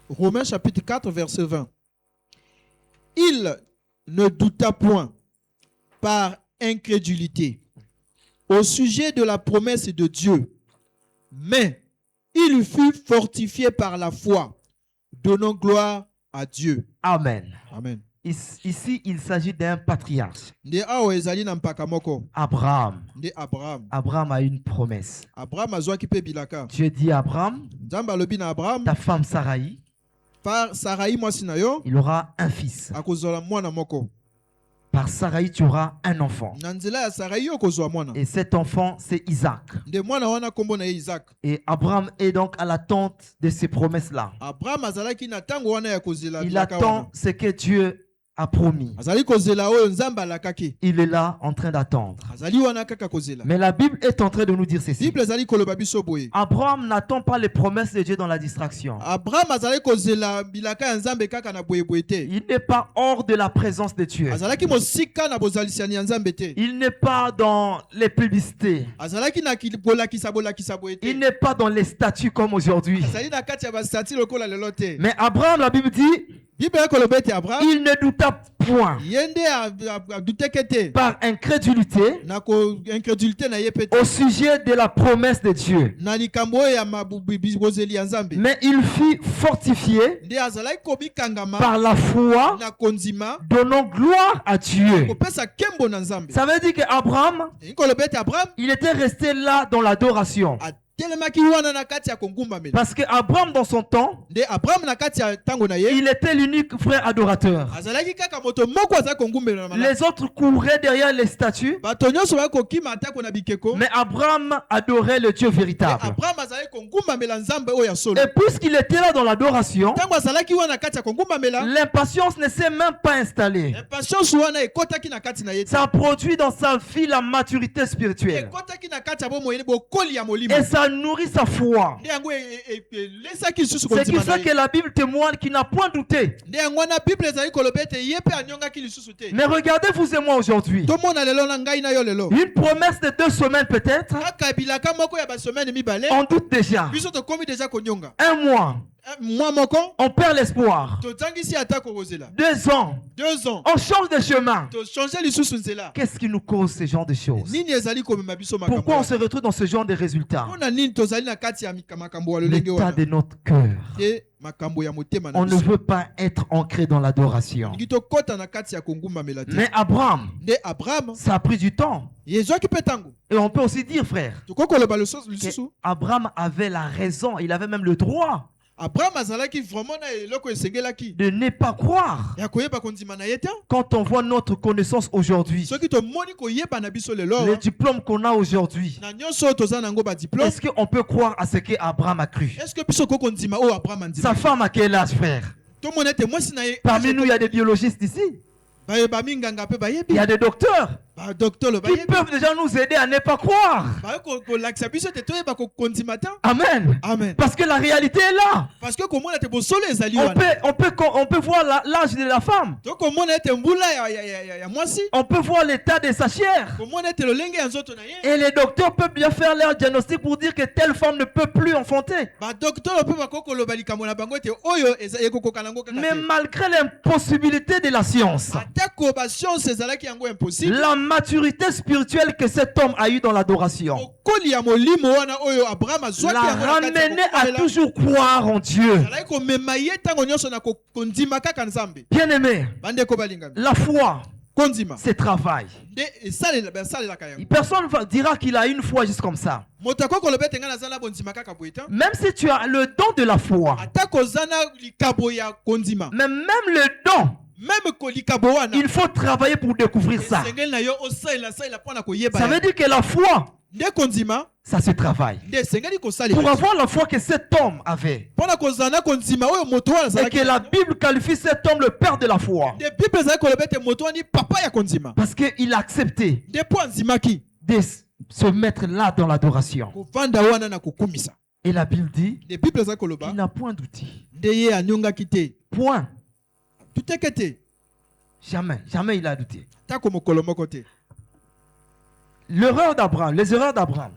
Romains chapitre 4, verset 20. Il ne douta point par incrédulité au sujet de la promesse de Dieu, mais il fut fortifié par la foi, donnant gloire à Dieu.
Amen.
Amen.
Ici, il s'agit d'un patriarche.
Nde awa ezali na mpaka moko.
Abraham.
Nde Abraham.
Abraham a une promesse.
Abraham azwaki pe bilaka.
Dieu dit à Abraham,
Nzambe alobi na Abraham,
ta femme Sarai,
par Sarai mwasi na yo,
il aura un fils.
akozala mwana moko.
Par Sarai, tu auras un enfant.
Na nzela ya Sarai yo kozwa mwana.
Et cet enfant, c'est Isaac.
Nde mwana wana kombo na ye Isaac.
Et Abraham est donc à l'attente de ces promesses-là.
Abraham azalaki na tango wana ya kozela
Il
bilaka wana.
attend ce que Dieu a promis.
Azali kozela oyo nzambe alakaki.
Il est là en train d'attendre.
Azali wana kaka kozela.
Mais la Bible est en train de nous dire ceci.
Bible azali koloba biso boye.
Abraham n'attend pas les promesses de Dieu dans la distraction.
Abraham azali kozela bilaka ya nzambe kaka na boye boye te.
Il n'est pas hors de la présence de Dieu.
Azalaki mosika na bozalisani ya nzambe te.
Il n'est pas dans les publicités.
Azalaki na bolakisa boye te.
Il n'est pas dans les statuts comme aujourd'hui.
Azali na kati ya basati lokola lelo te.
Mais Abraham, la Bible dit,
Bible koloba ete Abraham
il ne douta point
yende aduteke te.
par incrédulité
Na ko incrédulité na ye pe te.
au sujet de la promesse de Dieu.
Na likambo oyo ya mabozeli ya nzambe.
Mais il fut fortifié
Nde azalaki kobikangama
par la foi,
na kondima
donnant gloire à Dieu.
kopesa kembo na nzambe.
Ça veut dire qu'Abraham,
Koloba ete Abraham
il était resté là dans l'adoration.
atelemaki wana na kati ya kongumbamela.
Parce qu'Abraham, dans son temps,
Nde Abraham na kati ya tango na ye
il était l'unique frère adorateur.
azalaki kaka moto moko aza kongumbela na malamu.
Les autres couraient derrière les statues,
Bato nyonso bakokima atako na bikeko.
mais Abraham adorait le Dieu véritable.
Abraham azalaki kongumbamela nzambe oyo ya solo.
Et puisqu'il était là dans l'adoration,
Tango azalaki wana na kati ya kongumbamela,
l'impatience ne s'est même pas installée.
impatience wana ekotaki na kati na ye.
Ça a produit dans sa vie la maturité spirituelle.
Ekotaki na kati ya bomoyele bokoli ya molimo.
Et ça nourrit sa foi.
Nde yango elesaki lisusu
Ce qui
kondima na
fait que
ye.
la Bible témoigne qu'il n'a point douté.
Nde yango wana Bible ezali koloba ete ye pe anyongaki lisusu te.
Mais regardez vous et moi aujourd'hui.
Tomona lelo na ngai na yo lelo.
Une promesse de 2 semaines peut-être,
Kaka bilaka moko ya basemaine mibale.
on doute déjà.
Biso tokomi deja konyonga.
1 mois,
Mwa moko
on perd l'espoir.
tozangisi ata kozela.
2 ans,
2 ans
on change de chemin.
tochanger lisusu nzela.
Qu'est-ce qui nous cause ce genre de choses?
Nini ezali komema biso makambo.
Pourquoi on se retrouve dans ce genre de résultats?
Mpona nini tozali na kati ya makambo ya lolenge
L'état
wana.
de notre cœur.
Te makambo ya motema na
On ne
biso.
veut pas être ancré dans l'adoration.
Ngi tokota na kati ya kongumbamela te.
Mais Abraham,
Nde Abraham
ça a pris du temps.
yezwaki pe tango.
Et on peut aussi dire, frère,
Tokokoloba
que
lisusu.
Abraham avait la raison, il avait même le droit
Abraham azalaki vraiment na eloko esengelaki.
de ne pas croire.
Ya koyeba kondima na ye te.
Quand on voit notre connaissance aujourd'hui,
Soki tomoni koyeba na biso lelo.
le diplôme qu'on a aujourd'hui,
Na nyonso oyo toza nango ba diplôme.
est-ce qu'on peut croire à ce que Abraham a cru?
Est-ce que biso kokondima o Abraham andima?
Sa femme à quel âge, frère?
Tomona ete mwasi na ye.
Parmi nous, il y a des biologistes ici.
Bayeba minganga pe
Il
bayebi.
y a des docteurs
Ba docteur lo
qui
bayebi.
peuvent déjà nous aider à ne pas croire.
Kolakisa biso te toyeba kokondima ta.
Amen.
Amen.
Parce que la réalité est là.
Parce que komona te bosolo ezali
On
wana.
peut voir l'âge de la femme.
Tokomona ete mbula ya mwasi.
On peut voir l'état de sa chair.
Komona ete lolenge ya nzoto na ye.
Et les docteurs peuvent bien faire leur diagnostic pour dire que telle femme ne peut plus enfanter.
Ba docteur pe bakokoloba likambo na bango ete oyo ekokoka nango kaka
Mais
te.
malgré l'impossibilité de la science,
Atako ba science ezalaki yango impossible.
la maturité spirituelle que cet homme a eue dans l'adoration
Okoli ya molimo wana oyo Abraham azwaki
l'a
yango na kati ya
ramené à
kokomela.
toujours croire en Dieu.
Azalaki komema ye ntango nyonso na kondima kaka nzambe.
Bien aimé,
Bandeko balingami.
la foi,
konzima
c'est travail.
nde esalelaka yango.
Personne ne dira qu'il a une foi juste comme ça.
Moto akoki koloba ete ngai naza na bondima kaka boye te.
Même si tu as le don de la foi,
Ata koza na likabo ya konzima,
mais même le don,
même ko likabo wana,
il faut travailler pour découvrir ça.
esengeli na yo osalela mpona koyeba
Ça veut dire que la foi,
nde konzima
ça se travaille.
nde esengeli
Pour
kosalela
avoir la foi que cet homme avait,
mpona kozala na konzima oyo moto wana
et
azalaki
que la Bible qualifie cet homme le père de la foi,
nde bible ezali koloba ete moto wani papa ya konzima
parce qu'il a accepté
nde mpo anzimaki
de se mettre là dans l'adoration.
kovanda wana na kokumisa.
Et la Bible dit
nde bible ezali
qu'il
koloba
n'a point d'outil.
nde ye anyongaki te
Point.
tuteke te
Jamais. Jamais il a douté.
tako mokolo moko te.
L'erreur d'Abraham, les erreurs d'Abraham,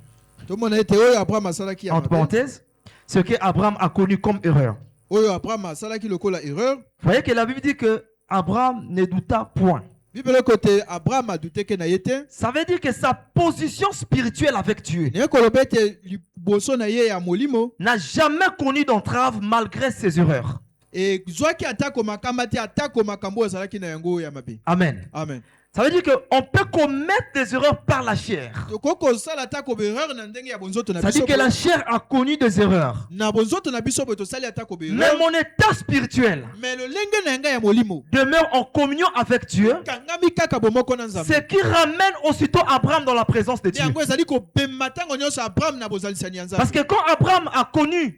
tomona ete oyo abraham asalaki ya
entre
mabe,
parenthèses, ce que Abraham a connu comme erreur.
oyo abraham asalaki lokola erreur.
Vous voyez que la Bible dit que Abraham ne douta point.
bible kote abraham aduteke na ye te.
Ça veut dire que sa position spirituelle avec Dieu
naye koloba ete liboso na ye ya molimo
n'a jamais connu d'entrave malgré ses erreurs.
ezwaki atako makamba te, atako makambo oyo azalaki na yango ya mabe.
Amen.
Amen.
Ça veut dire qu'on peut commettre des erreurs par la chair.
tokoki kosala atako erreur na ndenge ya bonzoto na
Ça veut
biso
dire que la chair a connu des erreurs.
na bonzoto na biso boye tosali atako
Mais
erreur,
mon état spirituel
mais lolenge na ngai ya molimo
demeure en communion avec Dieu,
kangami kaka bomoko na nzambe.
ce qui ramène aussitôt Abraham dans la présence de
nde
Dieu.
yango ezali kobema ntango nyonso abraham na bozalisani ya
Parce
nzambe.
que quand Abraham a connu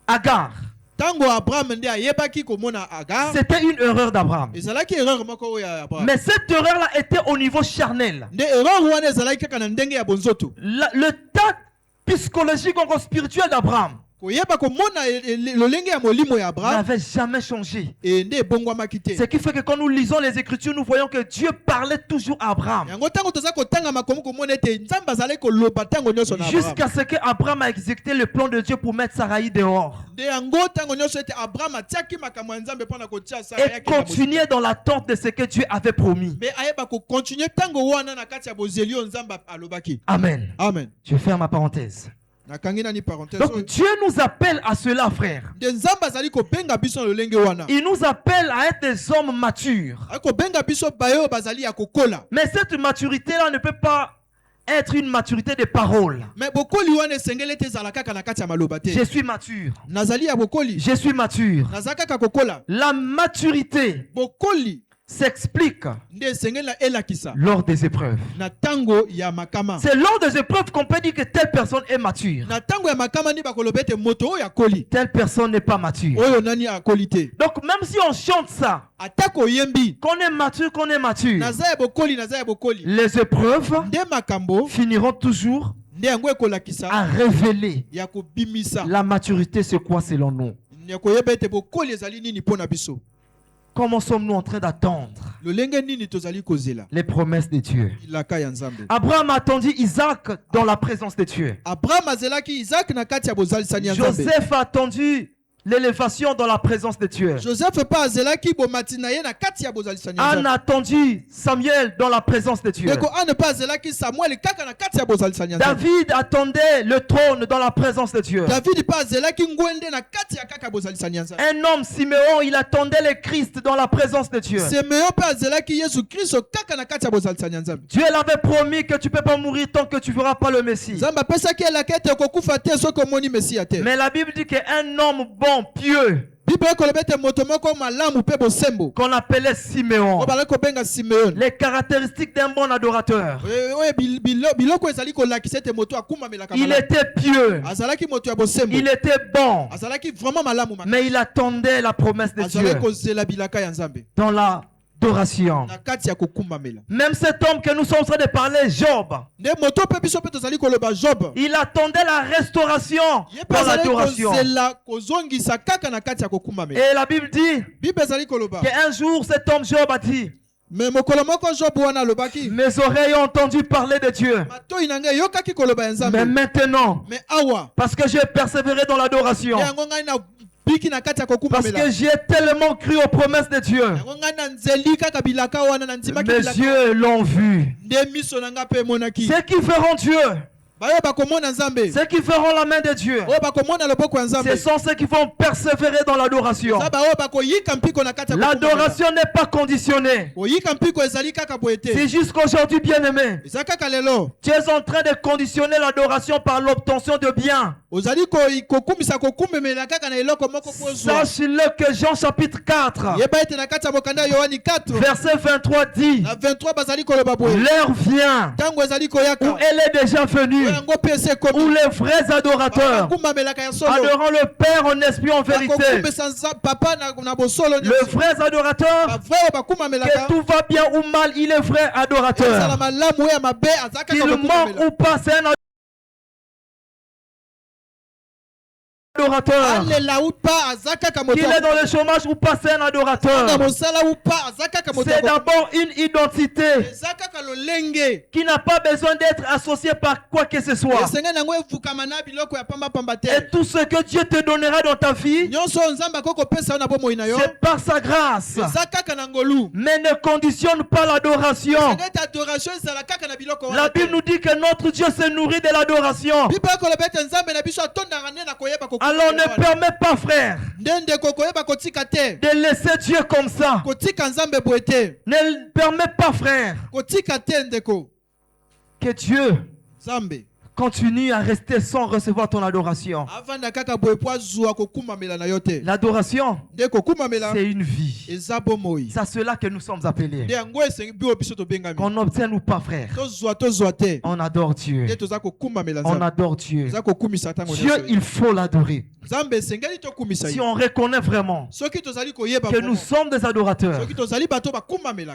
Agar,
ntango abraham nde ayebaki komona agar,
c'était une erreur d'Abraham.
ezalaki erreur moko oyo ya abraham.
Mais cette erreur-là était au niveau charnel.
nde erreur wana ezalaki kaka na ndenge ya bonzoto.
Le tas psychologique encore spirituel d'Abraham
koyeba komona lolenge ya molimo ya abraham
n'avait jamais changé.
nde ebongwamaki te.
Ce qui fait que quand nous lisons les Écritures, nous voyons que Dieu parlait toujours à Abraham.
yango ntango toza kotanga makomi komona ete nzambe azali koloba ntango nyonso na abraham.
Jusqu'à ce que Abraham a exécuté le plan de Dieu pour mettre Sarai dehors.
nde yango ntango nyonso ete abraham atiaki makambo ya nzambe mpona kotia sara
Et
yaki na mosika.
continuer dans l'attente de ce que Dieu avait promis.
me ayeba kocontinue ntango wana na kati ya bozeli oyo nzambe alobaki.
Amen.
Amen.
Je ferme ma parenthèse.
nakangi nani parenthèse
Donc
oyo.
Dieu nous appelle à cela, frère.
nde nzambe azali kobenga biso na lolenge wana.
Il nous appelle à être des hommes matures.
ali kobenga biso baye oyo bazali ya kokola.
Mais cette maturité-là ne peut pas être une maturité de parole.
me bokoli wana esengeli ete ezala kaka na kati ya maloba te.
Je suis mature.
nazali ya bokoli.
Je suis mature.
naza kaka kokola.
La maturité
bokoli
s'explique
nde esengeli na elakisa
lors des épreuves.
na tango ya makama.
C'est lors des épreuves qu'on peut dire que telle personne est mature.
na tango ya makama nde bakoloba ete moto oyo akoli,
Telle personne n'est pas mature.
oyo nani akoli te.
Donc même si on chante ça,
atako oyembi
qu'on est mature,
naza ya bokoli, naza ya bokoli,
les épreuves
nde makambo
finiront toujours
nde yango ekolakisa
à révéler
ya kobimisa
la maturité, c'est quoi selon nous.
ya koyeba ete bokoli ezali nini mpo na biso.
Comment sommes-nous en train d'attendre
lolenge nini tozali kozela
les promesses de Dieu?
ilaka ya nzambe.
Abraham a attendu Isaac dans la présence de Dieu.
abraham azelaki isaac na kati ya bozalisani ya nzambe.
Joseph a attendu l'élévation dans la présence de Dieu.
joseph mpe azelaki bomati na ye na kati ya bozalisani ya
Anne
nzambe.
a attendu Samuel dans la présence de Dieu.
ndeko ane mpe azelaki samuel kaka na kati ya bozalisani ya nzambe.
David attendait le trône dans la présence de Dieu.
david mpe azelaki ngwende na kati ya kaka bozalisani ya nzambe.
Un homme, Siméon, il attendait le Christ dans la présence de Dieu.
simeon mpe azelaki yesu kristo kaka na kati ya bozalisani ya nzambe.
Dieu l'avait promis que tu ne peux pas mourir tant que tu ne verras pas le Messie.
nzambe apesaki elaka ete okokufa te soki omoni mesiya te.
Mais la Bible dit qu'un homme bon, pieux,
bible ekoloba ete moto moko malamu mpe bosembo
qu'on appelait Siméon,
oyo balaki kobenga simeon,
les caractéristiques d'un bon adorateur,
oyo biloko ezali kolakisa ete moto akumamelaka
il
malamu.
était pieux,
azalaki moto ya bosembo,
il était bon,
azalaki vraiment malamu makasi.
mais il attendait la promesse de Dieu
azalaki kozela bilaka ya nzambe
dans l'adoration.
na kati ya kokumbamela.
Même cet homme que nous sommes en train de parler, Job,
nde moto mpe biso mpe tozali koloba job,
il attendait la restauration
ye mpe
dans
azali
l'adoration.
kozela kozongisa kaka na kati ya kokumbamela.
Et la Bible dit
bible ezali koloba
qu'un jour cet homme Job a dit,
me mokolo moko job wana alobaki
mes oreilles ont entendu parler de Dieu.
matoi na ngai eyokaki koloba ya
Mais
nzambe,
maintenant,
me awa
parce que j'ai persévéré dans l'adoration,
nde yango ngai na biki na kati ya
parce
kokumbamela,
que j'ai tellement cru aux promesses de Dieu,
yango ngai na nzeli kaka bilaka wana na ndimaki
mes
bilaka
yeux l'ont vu.
nde miso na ngai mpe emonaki.
Ceux qui verront Dieu Ceux qui feront la main de Dieu, ce sont ceux qui vont persévérer dans l'adoration. L'adoration n'est pas conditionnée. C'est jusqu'aujourd'hui, bien-aimé, tu es en train de conditionner l'adoration par l'obtention de biens. Sache-le que Jean chapitre 4, verset 23 dit, l'heure vient où elle est déjà venue, où les vrais adorateurs adorant le Père en esprit en vérité. Le vrai adorateur, que tout va bien ou mal, il est vrai adorateur. Qu'il manque ou pas, c'est un adorateur. Qu'il est dans le chômage ou pas, c'est un adorateur. C'est d'abord une identité qui n'a pas besoin d'être associée par quoi que ce soit. Et tout ce que Dieu te donnera dans ta vie, c'est par sa grâce. Mais ne conditionne pas l'adoration. La Bible nous dit que notre Dieu se nourrit de l'adoration. Alors ne permets pas, frère, de laisser Dieu comme ça. Ne permets pas, frère, que Dieu continue à rester sans recevoir ton adoration. L'adoration, c'est une vie. C'est à cela que nous sommes appelés. Qu'on obtienne ou pas, frère, on adore Dieu. On adore Dieu. Dieu, il faut l'adorer. Si on reconnaît vraiment que nous sommes des adorateurs,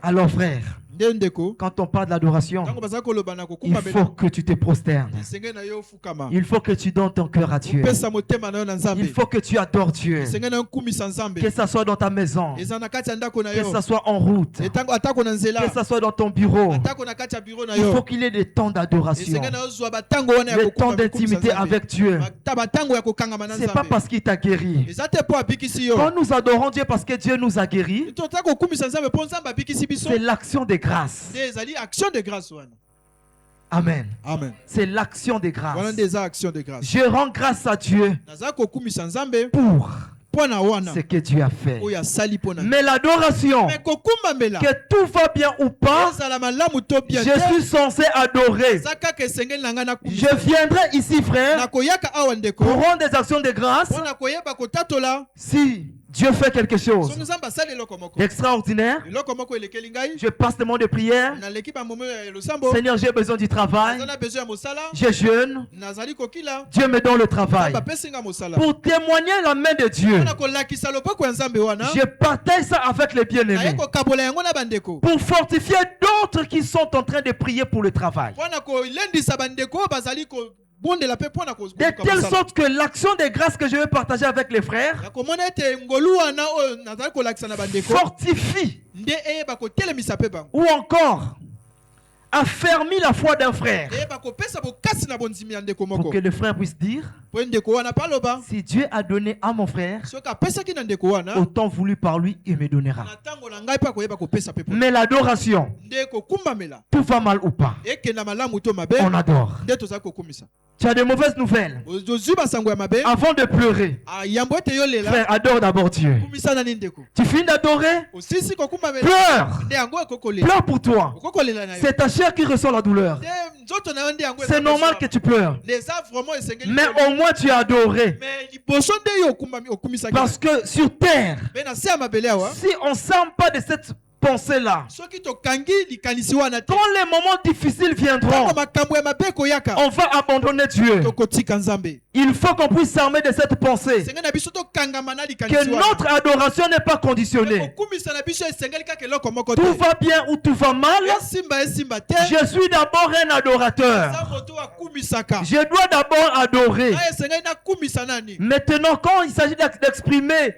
alors, frère, quand on parle de l'adoration, il faut que tu te prosternes. Il faut que tu donnes ton cœur à Dieu. Il faut que tu adores Dieu. Que ce soit dans ta maison, que ce soit en route, que ce soit dans ton bureau. Il faut qu'il y ait des temps d'adoration, des temps d'intimité avec Dieu. C'est pas parce qu'il t'a guéri. Quand nous adorons Dieu parce que Dieu nous a guéris, c'est l'action des grâces. Amen.
Amen.
C'est l'action des grâces.
grâces.
Je rends grâce à Dieu pour ce que Dieu a fait. Mais l'adoration, que tout va bien ou pas, je suis censé adorer. Je viendrai ici, frère, pour rendre des actions de grâce. Si Dieu fait quelque chose d'extraordinaire, je passe le moment de prière. Seigneur, j'ai besoin du travail. Je jeûne. Dieu me donne le travail. Pour témoigner la main de Dieu, je partage ça avec les bien-aimés. Pour fortifier d'autres qui sont en train de prier pour le travail. De telle sorte que l'action de grâce que je vais partager avec les frères fortifie ou encore affermit la foi d'un frère pour que le frère puisse dire, si Dieu a donné à mon frère, autant voulu par lui, il me donnera. Mais l'adoration, tout va mal ou pas, on adore. Tu as de mauvaises nouvelles. Avant de pleurer, frère, adore d'abord Dieu. Tu finis d'adorer, pleure. Pleure pour toi. C'est ta chair qui ressent la douleur. C'est normal que tu pleures. Mais au moins tu as adoré. Parce que sur terre, si on ne sent pas de cette pensée-là, quand les moments difficiles viendront, on va abandonner Dieu. Il faut qu'on puisse s'armer de cette pensée que notre adoration n'est pas conditionnée. Tout va bien ou tout va mal, je suis d'abord un adorateur. Je dois d'abord adorer. Maintenant, quand il s'agit d'exprimer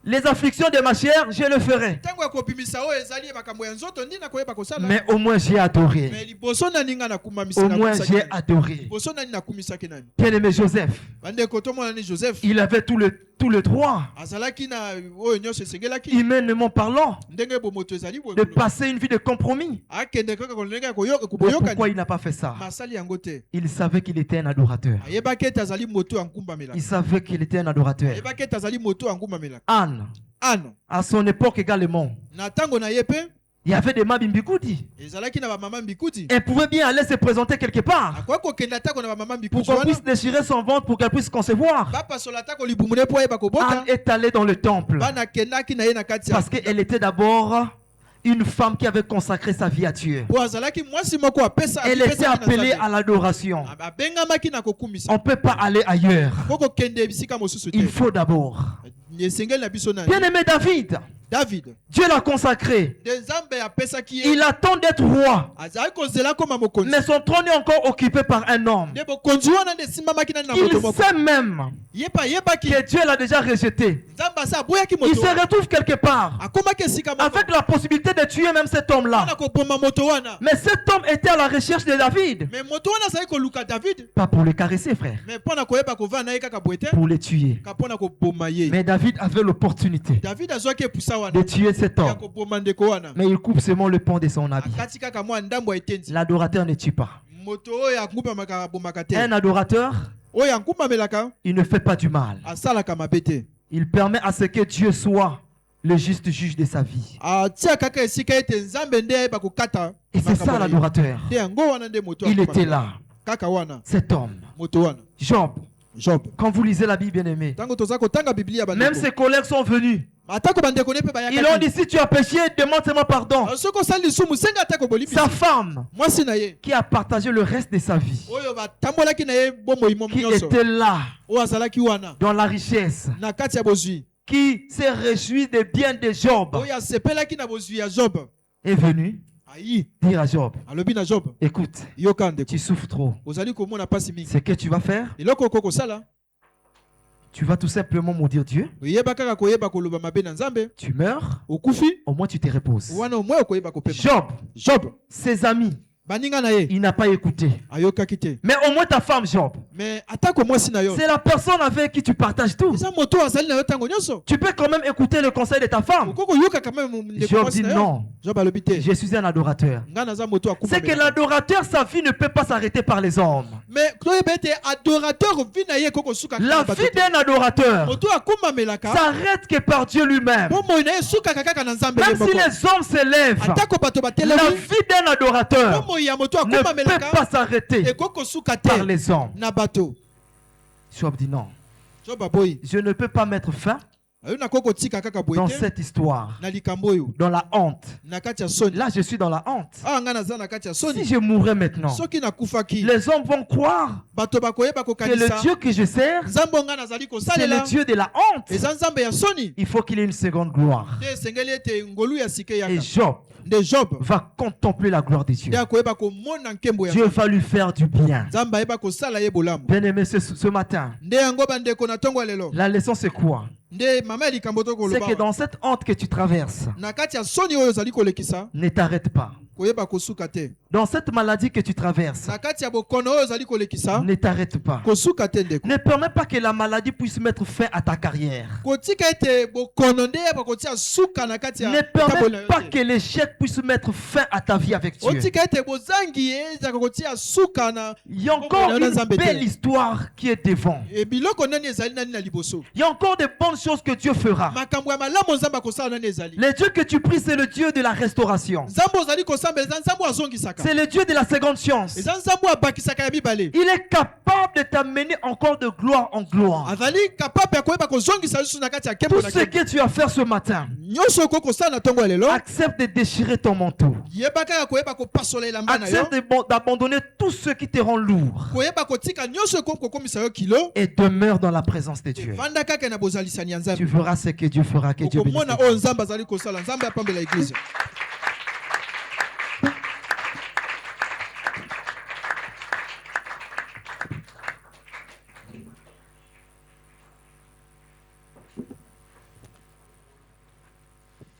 les afflictions de ma chair, je le ferai.
Tango akopimisa oyo ezali makambo ya nzoto ndi na koyeba kosala.
Mais au moins j'ai adoré.
Mais liboso na ninga na kumamisa
Au
na
moins
kumisaki
j'ai
nani.
adoré.
Liboso na na kumisaki nani.
Bien-aimé Joseph,
Bande koto mona ni Joseph.
il avait tout le droit,
Azalaki na oyo nyonso esengelaki.
humainement parlant,
Ndenge bomoto ezali
de passer une vie de compromis.
akende kaka kolenge koyoka
Mais
kuboyoka.
pourquoi il n'a pas fait ça?
Masali yango te.
Il savait qu'il était un adorateur.
Ayebaki ete azali moto ankumbamela.
Il savait qu'il était un adorateur.
Ayebaki ete azali moto ankumbamela.
Anne,
Ano.
à son époque également,
Na tango na ye pe
il y avait des Mabimbikoudi.
ezalaki na ba mama mbikuti.
Elle pouvait bien aller se présenter quelque part
Akwa kokenda tako na ba mama
pour
mbikuti
qu'on
wana.
puisse déchirer son ventre, pour qu'elle puisse concevoir.
Papa sola tako libumune po ayeba kobota.
Anne est allée dans le temple
Bana kendaki na ye na kati ya.
parce qu'elle était d'abord une femme qui avait consacré sa vie à Dieu.
Po azalaki mwasi moko apesa.
Elle était appelée à l'adoration.
Abengamaki na kokumisa.
On ne peut pas aller ailleurs.
Koko kende bisika mosusu te.
Il faut d'abord.
Esengeli na biso nani.
Bien-aimé David,
David.
Dieu l'a consacré.
Nzambe apesaki ye.
Il attend d'être roi.
Azali kozela koma mokonzi.
Mais son trône est encore occupé par un homme.
Nde bokonzi wana nde simbamaki nani na moto
Il
moko.
sait même
Yepa yebaki.
que Dieu l'a déjà rejeté.
Nzambe asa boyaki
Il
moto.
se retrouve quelque part
Akomaki esika moko.
avec la possibilité de tuer même cet homme-là.
Wana koboma moto wana.
Mais cet homme était à la recherche de David.
Mais moto wana azali koluka David.
Pas pour le caresser, frère.
Mais mpona koyeba kovanda na ye kaka boye te.
Pour le tuer.
Ka mpona koboma ye.
Mais David avait l'opportunité
David azwaki epusa
de
wana.
tuer cet
Ya
homme.
koboma ndeko wana.
Mais il coupe seulement le pont de son habit.
Akati kaka mwa ndambo ya etendi.
L'adorateur ne tue pas.
Moto oyo akumbamaka abomaka te.
Un adorateur,
Oyo akumbamelaka
il ne fait pas du mal.
asalaka mabe te.
Il permet à ce que Dieu soit le juste juge de sa vie.
Atia kaka esika ete nzambe nde ayeba kokata.
Et c'est ça l'adorateur.
Nde yango wana nde moto
Il était
akumbamela.
là,
Kaka wana
cet homme.
moto wana.
Job,
Job.
quand vous lisez la Bible, bien-aimé,
Tango toza kotanga Biblia
même
bandeko.
ses collègues sont venus.
Atako bandeko ne pe bayaka.
Ils ont dit, si tu as péché, demande-moi pardon.
Soko sali sumu senga atako bolibi.
Sa femme,
Mwasi na ye.
qui a partagé le reste de sa vie,
Oyo batambolaki na ye bomoi mom
qui
nyonso.
était là,
Oyo azalaki wana
dans la richesse,
na kati ya bozwi.
qui s'est réjoui des biens de Job,
Oyo asepelaki na bozwi ya Job.
est venu
Ayi
dire à Job,
alobi na Job.
écoute,
Yoka ndeko.
tu souffres trop.
Ozali komona pasi mingi.
Ce que tu vas faire,
Eloko koko sala.
tu vas tout simplement maudire Dieu.
Oyeba kaka koyeba koloba mabe na Nzambe.
Tu meurs,
Okufi.
au moins tu te reposes.
Wana omwe okoyeba kopema.
Job, ses amis,
Baninga na ye.
il n'a pas écouté.
Ayokaki te.
Mais au moins ta femme, Job,
Mais atako mwasi na yo.
c'est la personne avec qui tu partages tout.
Eza moto azali na yo tango nyonso.
Tu peux quand même écouter le conseil de ta femme.
Okoko yoka quand même ndeko
Job
mwasi
dit
na yo.
non,
Job alobi te.
je suis un adorateur.
Nga naza moto akuma.
C'est que l'adorateur, sa vie ne peut pas s'arrêter par les hommes.
Mais toyeba ete adorateur vi na ye koko suka.
La vie d'un adorateur
Moto akuma melaka.
s'arrête que par Dieu lui-même.
Bomoi na ye suka kaka na Nzambe
Même
ye
si
moko.
les hommes s'élèvent,
Atako bato
la
batelemi.
vie d'un adorateur
Bomoi ya moto
ne
akuma
peut
melaka.
pas s'arrêter
Ekoko suka te
par les hommes.
na bato.
Job dit non,
Job aboyi.
je ne peux pas mettre fin
Ayo na koko tika kaka boye
dans
te.
cette histoire,
Na likambo oyo.
dans la honte.
Na kati ya soni.
Là, je suis dans la honte.
Ah nga naza na kati ya
Si
soni.
je mourrais maintenant,
Soki nakufaki.
les hommes vont croire
Bato bakoyeba
que
kokanisa.
le Dieu que je sers,
Nzambe nga nazali
c'est
kosalela.
le Dieu de la honte.
Eza Nzambe ya soni.
Il faut qu'il ait une seconde gloire.
Te sengeli ete ngolu ya sike
Et
yaka.
Job
Nde Job.
va contempler la gloire de Dieu.
Nde akoyeba komona nkembo ya
Dieu va lui faire du bien.
Nzambe ayeba kosala ye bolamu.
Bien-aimé, ce matin,
Nde yango bandeko na tongo lelo.
la leçon c'est quoi?
Nde mama ya likambo to
C'est
koloba.
que dans cette honte que tu traverses,
Na kati ya soni oyo ozali kolekisa.
ne t'arrête pas.
Koyeba kosuka te.
Dans cette maladie que tu traverses,
Na kati ya bokono oyo ozali kolekisa.
ne t'arrête pas.
Kosuka te ndeko.
Ne permets pas que la maladie puisse mettre fin à ta carrière.
Kotika ete bokono nde yeba kotia suka na kati ya.
Ne permets pas que l'échec puisse mettre fin à ta vie avec Dieu.
Otika ete bozangi eza kotia suka na.
Il y a encore une belle histoire qui est devant.
E biloko nani ezali nani na liboso.
Il y a encore de bonnes choses que Dieu fera.
Makambo ya malamu Nzambe akosala nani ezali.
Le Dieu que tu pries, c'est le Dieu de la restauration.
Nzambe ozali kosambela eza Nzambe azongisaka.
C'est le Dieu de la seconde chance.
Eza Nzambe abakisaka ya mibale.
Il est capable de t'amener encore de gloire en gloire.
Azali capable ya koyeba kozongisa lisusu na kati ya kembo
Tout
na
ce
kembo.
que tu as fait ce matin,
Nyonso okoko kosala na tongo ya lelo.
accepte de déchirer ton manteau.
Yeba kaka koyeba kopasola elamba na yo.
Accepte d'abandonner tout ce qui te rend lourd
Koyeba kotika nyonso okoko kokomisa yo kilo.
et demeure dans la présence de Dieu.
Vanda kaka na bozalisani ya
Tu
Nzambe.
verras ce que Dieu fera, que Dieu bénisse.
Okomona oyo Nzambe azali kosala. Nzambe apambela eglise.